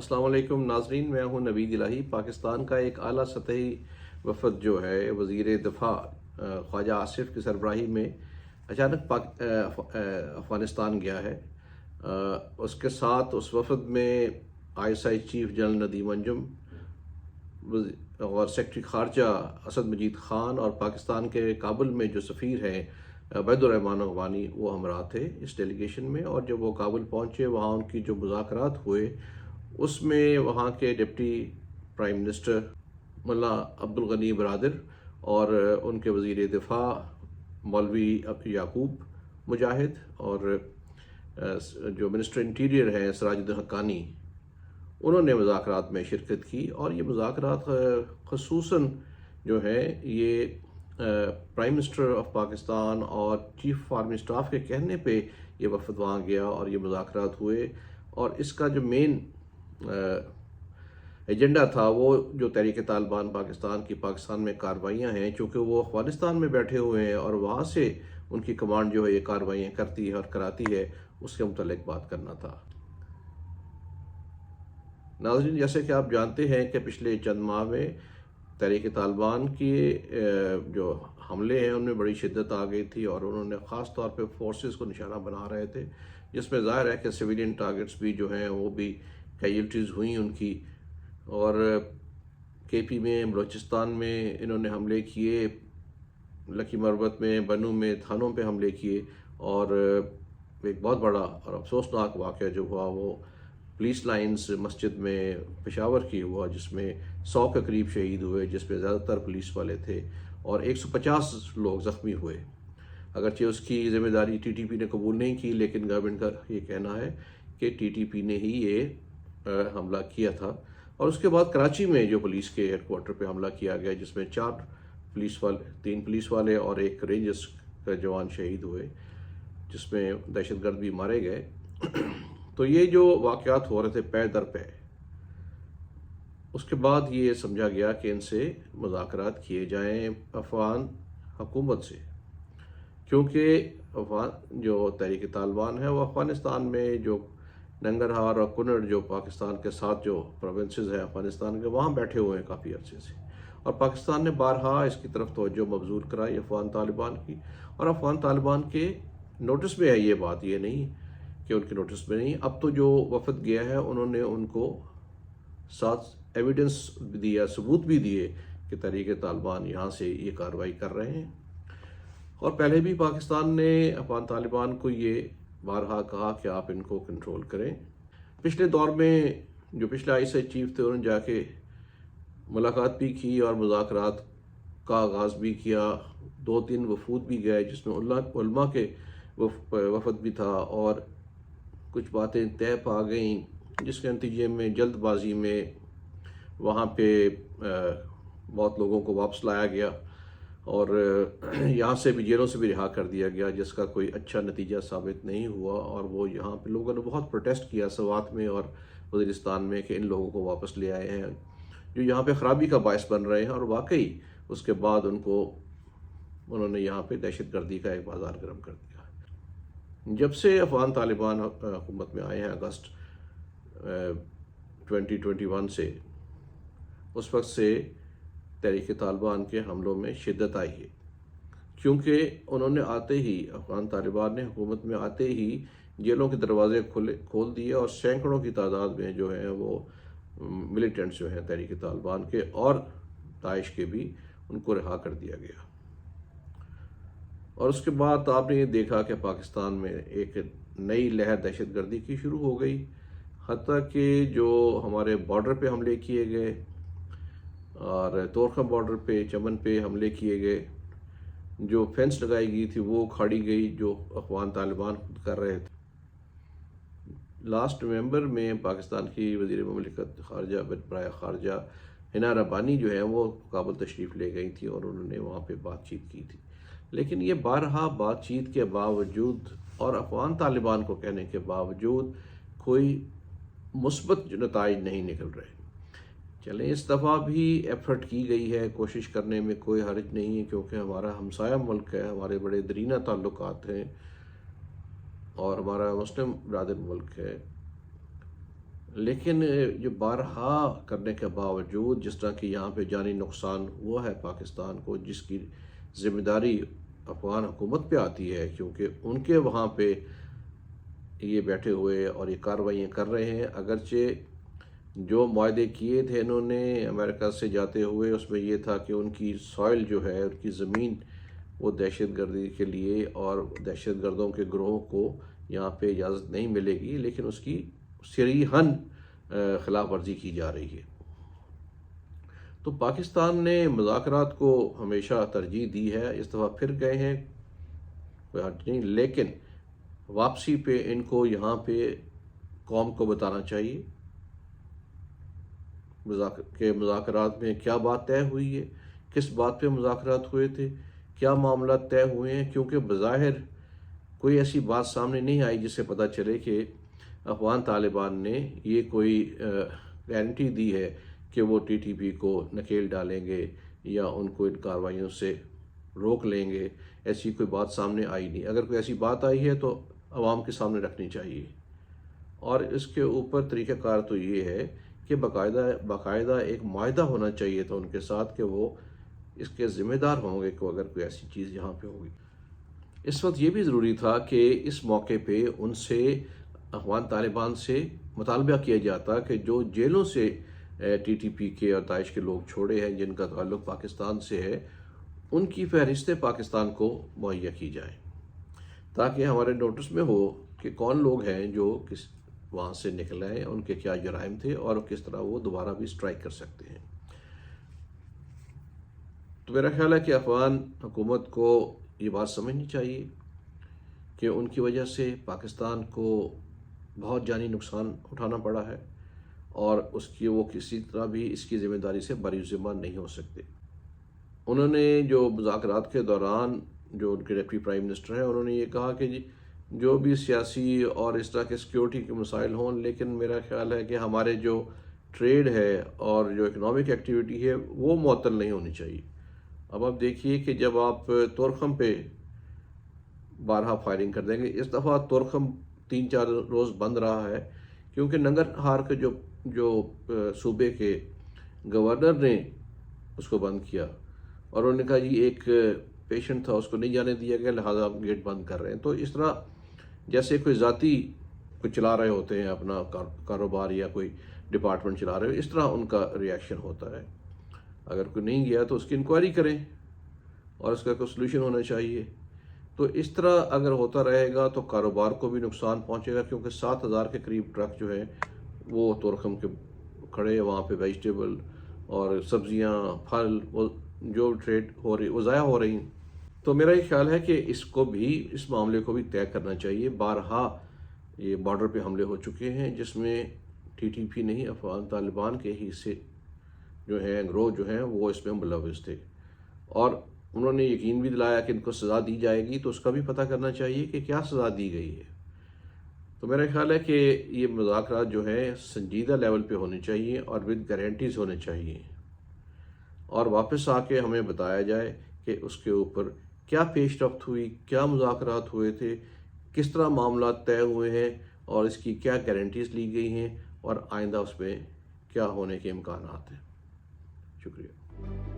السلام علیکم ناظرین، میں ہوں نوید الہی۔ پاکستان کا ایک اعلیٰ سطحی وفد جو ہے وزیر دفاع خواجہ آصف کی سربراہی میں اچانک افغانستان گیا ہے۔ اس کے ساتھ اس وفد میں ISI چیف جنرل ندیم انجم اور سیکرٹری خارجہ اسد مجید خان اور پاکستان کے کابل میں جو سفیر ہیں عبید الرحمان افغانی، وہ ہمراہ تھے اس ڈیلیگیشن میں۔ اور جب وہ کابل پہنچے، وہاں ان کی جو مذاکرات ہوئے اس میں وہاں کے ڈپٹی پرائم منسٹر ملا عبدالغنی برادر اور ان کے وزیر دفاع مولوی یعقوب مجاہد اور جو منسٹر انٹیریئر ہیں سراج الدین حقانی، انہوں نے مذاکرات میں شرکت کی۔ اور یہ مذاکرات خصوصاً جو ہے یہ پرائم منسٹر آف پاکستان اور چیف آرمی اسٹاف کے کہنے پہ یہ وفد وہاں گیا اور یہ مذاکرات ہوئے۔ اور اس کا جو مین ایجنڈا تھا وہ جو تحریک طالبان پاکستان میں کارروائیاں ہیں، چونکہ وہ افغانستان میں بیٹھے ہوئے ہیں اور وہاں سے ان کی کمانڈ جو ہے یہ کارروائیاں کرتی ہے اور کراتی ہے، اس کے متعلق بات کرنا تھا۔ ناظرین، جیسے کہ آپ جانتے ہیں کہ پچھلے چند ماہ میں تحریک طالبان کی جو حملے ہیں ان میں بڑی شدت آ گئی تھی اور انہوں نے خاص طور پہ فورسز کو نشانہ بنا رہے تھے، جس میں ظاہر ہے کہ سویلین ٹارگٹس بھی جو ہیں وہ بھی کیجولٹیز ہوئیں ان کی۔ اور KP میں، بلوچستان میں انہوں نے حملے کیے، لکی مربت میں، بنو میں تھانوں پہ حملے کیے۔ اور ایک بہت بڑا اور افسوسناک واقعہ جو ہوا وہ پولیس لائنز مسجد میں پشاور کی ہوا، جس میں 100 کے قریب شہید ہوئے، جس میں زیادہ تر پولیس والے تھے اور 150 لوگ زخمی ہوئے۔ اگرچہ اس کی ذمہ داری TTP نے قبول نہیں کی، لیکن گورنمنٹ کا یہ کہنا ہے کہ TTP نے ہی یہ حملہ کیا تھا۔ اور اس کے بعد کراچی میں جو پولیس کے ہیڈ کوارٹر پہ حملہ کیا گیا، جس میں 3 پولیس والے اور 1 رینجرز کا جوان شہید ہوئے، جس میں دہشت گرد بھی مارے گئے۔ تو یہ جو واقعات ہو رہے تھے پے در پے، اس کے بعد یہ سمجھا گیا کہ ان سے مذاکرات کیے جائیں افغان حکومت سے، کیونکہ جو تحریک طالبان ہے وہ افغانستان میں جو ننگرہار اور کنڑ جو پاکستان کے ساتھ جو پروونسز ہیں افغانستان کے، وہاں بیٹھے ہوئے ہیں کافی عرصے سے۔ اور پاکستان نے بارہا اس کی طرف توجہ مبذول کرائی افغان طالبان کی، اور افغان طالبان کے نوٹس میں ہے یہ بات، یہ نہیں کہ ان کے نوٹس میں نہیں۔ اب تو جو وفد گیا ہے انہوں نے ان کو ساتھ ایویڈنس دیا، ثبوت بھی دیے کہ تحریک طالبان یہاں سے یہ کارروائی کر رہے ہیں۔ اور پہلے بھی پاکستان نے افغان طالبان کو یہ بارہا کہا کہ آپ ان کو کنٹرول کریں۔ پچھلے دور میں جو پچھلے ISI چیف تھے انہوں نے جا کے ملاقات بھی کی اور مذاکرات کا آغاز بھی کیا۔ 2-3 وفود بھی گئے، جس میں علماء کے وفد بھی تھا، اور کچھ باتیں طے پا گئیں، جس کے نتیجے میں جلد بازی میں وہاں پہ بہت لوگوں کو واپس لایا گیا اور یہاں سے بھی جیلوں سے بھی رہا کر دیا گیا، جس کا کوئی اچھا نتیجہ ثابت نہیں ہوا۔ اور وہ یہاں پہ لوگوں نے بہت پروٹیسٹ کیا سوات میں اور وزیرستان میں کہ ان لوگوں کو واپس لے آئے ہیں جو یہاں پہ خرابی کا باعث بن رہے ہیں۔ اور واقعی اس کے بعد انہوں نے یہاں پہ دہشت گردی کا ایک بازار گرم کر دیا۔ جب سے افغان طالبان حکومت میں آئے ہیں اگست 2021 سے، اس وقت سے تحریک طالبان کے حملوں میں شدت آئی ہے، کیونکہ انہوں نے آتے ہی، افغان طالبان نے حکومت میں آتے ہی جیلوں کے دروازے کھول دیے اور سینکڑوں کی تعداد میں جو ہیں وہ ملیٹنٹس جو ہیں تحریک طالبان کے اور داعش کے بھی، ان کو رہا کر دیا گیا۔ اور اس کے بعد آپ نے یہ دیکھا کہ پاکستان میں ایک نئی لہر دہشت گردی کی شروع ہو گئی، حتیٰ کہ جو ہمارے بارڈر پہ حملے کیے گئے اور تورخم بارڈر پہ، چمن پہ حملے کیے گئے، جو فینس لگائی گئی تھی وہ کھاڑی گئی جو افغان طالبان خود کر رہے تھے۔ لاسٹ نومبر میں پاکستان کی وزیر مملکت خارجہ برائے خارجہ حنا ربانی جو ہے وہ کابل تشریف لے گئی تھی اور انہوں نے وہاں پہ بات چیت کی تھی، لیکن یہ بارہا بات چیت کے باوجود اور افغان طالبان کو کہنے کے باوجود کوئی مثبت نتائج نہیں نکل رہے۔ چلیں، اس دفعہ بھی ایفرٹ کی گئی ہے، کوشش کرنے میں کوئی حرج نہیں ہے، کیونکہ ہمارا ہمسایہ ملک ہے، ہمارے بڑے درینہ تعلقات ہیں اور ہمارا مسلم برادر ملک ہے۔ لیکن جو بارہا کرنے کے باوجود جس طرح کہ یہاں پہ جانی نقصان ہوا ہے پاکستان کو، جس کی ذمہ داری افغان حکومت پہ آتی ہے، کیونکہ ان کے وہاں پہ یہ بیٹھے ہوئے اور یہ کارروائیاں کر رہے ہیں۔ اگرچہ جو معاہدے کیے تھے انہوں نے امریکہ سے جاتے ہوئے، اس میں یہ تھا کہ ان کی سوائل جو ہے، ان کی زمین، وہ دہشت گردی کے لیے اور دہشت گردوں کے گروہوں کو یہاں پہ اجازت نہیں ملے گی، لیکن اس کی صریحاً خلاف ورزی کی جا رہی ہے۔ تو پاکستان نے مذاکرات کو ہمیشہ ترجیح دی ہے، اس دفعہ پھر گئے ہیں، کوئی حرج نہیں، لیکن واپسی پہ ان کو یہاں پہ قوم کو بتانا چاہیے کہ مذاکرات میں کیا بات طے ہوئی ہے، کس بات پہ مذاکرات ہوئے تھے، کیا معاملات طے ہوئے ہیں، کیونکہ بظاہر کوئی ایسی بات سامنے نہیں آئی جس سے پتہ چلے کہ افغان طالبان نے یہ کوئی گارنٹی دی ہے کہ وہ ٹی ٹی پی کو نکیل ڈالیں گے یا ان کو ان کارروائیوں سے روک لیں گے۔ ایسی کوئی بات سامنے آئی نہیں۔ اگر کوئی ایسی بات آئی ہے تو عوام کے سامنے رکھنی چاہیے، اور اس کے اوپر طریقہ کار تو یہ ہے کہ باقاعدہ ایک معاہدہ ہونا چاہیے تھا ان کے ساتھ کہ وہ اس کے ذمہ دار ہوں گے کہ اگر کوئی ایسی چیز یہاں پہ ہوگی۔ اس وقت یہ بھی ضروری تھا کہ اس موقع پہ ان سے، افغان طالبان سے مطالبہ کیا جاتا کہ جو جیلوں سے ٹی ٹی پی کے اور داعش کے لوگ چھوڑے ہیں جن کا تعلق پاکستان سے ہے، ان کی فہرستیں پاکستان کو مہیا کی جائیں، تاکہ ہمارے نوٹس میں ہو کہ کون لوگ ہیں جو وہاں سے نکلے ہیں، ان کے کیا جرائم تھے اور کس طرح وہ دوبارہ بھی اسٹرائک کر سکتے ہیں۔ تو میرا خیال ہے کہ افغان حکومت کو یہ بات سمجھنی چاہیے کہ ان کی وجہ سے پاکستان کو بہت جانی نقصان اٹھانا پڑا ہے، اور اس کی وہ کسی طرح بھی اس کی ذمہ داری سے بری ذمہ نہیں ہو سکتے۔ انہوں نے جو مذاکرات کے دوران، جو ان کے ڈپٹی پرائم منسٹر ہیں، انہوں نے یہ کہا کہ جو بھی سیاسی اور اس طرح کے سیکیورٹی کے مسائل ہوں، لیکن میرا خیال ہے کہ ہمارے جو ٹریڈ ہے اور جو اکنامک ایکٹیویٹی ہے وہ معطل نہیں ہونی چاہیے۔ اب آپ دیکھیے کہ جب آپ تورخم پہ بارہا فائرنگ کر دیں گے، اس دفعہ تورخم 3-4 روز بند رہا ہے کیونکہ ننگرہار کے جو صوبے کے گورنر نے اس کو بند کیا، اور انہوں نے کہا جی ایک پیشنٹ تھا، اس کو نہیں جانے دیا گیا، لہٰذا آپ گیٹ بند کر رہے ہیں۔ تو اس طرح جیسے کوئی ذاتی کوئی چلا رہے ہوتے ہیں اپنا کاروبار یا کوئی ڈپارٹمنٹ چلا رہے ہو، اس طرح ان کا ریئیکشن ہوتا ہے۔ اگر کوئی نہیں گیا تو اس کی انکوائری کریں اور اس کا کوئی سلوشن ہونا چاہیے۔ تو اس طرح اگر ہوتا رہے گا تو کاروبار کو بھی نقصان پہنچے گا، کیونکہ 7,000 کے قریب ٹرک جو ہیں وہ تورخم کے کھڑے ہیں، وہاں پہ ویجیٹیبل اور سبزیاں، پھل، وہ جو ٹریڈ ہو رہی وہ ضائع ہو رہی ہیں۔ تو میرا یہ خیال ہے کہ اس کو بھی، اس معاملے کو بھی طے کرنا چاہیے۔ بارہا یہ بارڈر پہ حملے ہو چکے ہیں جس میں ٹی ٹی پی نہیں، افغان طالبان کے ہی حصے جو ہیں، گروہ جو ہیں، وہ اس میں ملوث تھے، اور انہوں نے یقین بھی دلایا کہ ان کو سزا دی جائے گی، تو اس کا بھی پتہ کرنا چاہیے کہ کیا سزا دی گئی ہے۔ تو میرا خیال ہے کہ یہ مذاکرات جو ہیں سنجیدہ لیول پہ ہونے چاہیے اور ود گارنٹیز ہونے چاہیے، اور واپس آ کے ہمیں بتایا جائے کہ اس کے اوپر کیا پیش رفت ہوئی، کیا مذاکرات ہوئے تھے، کس طرح معاملات طے ہوئے ہیں، اور اس کی کیا گارنٹیز لی گئی ہیں، اور آئندہ اس میں کیا ہونے کے امکانات ہیں۔ شکریہ۔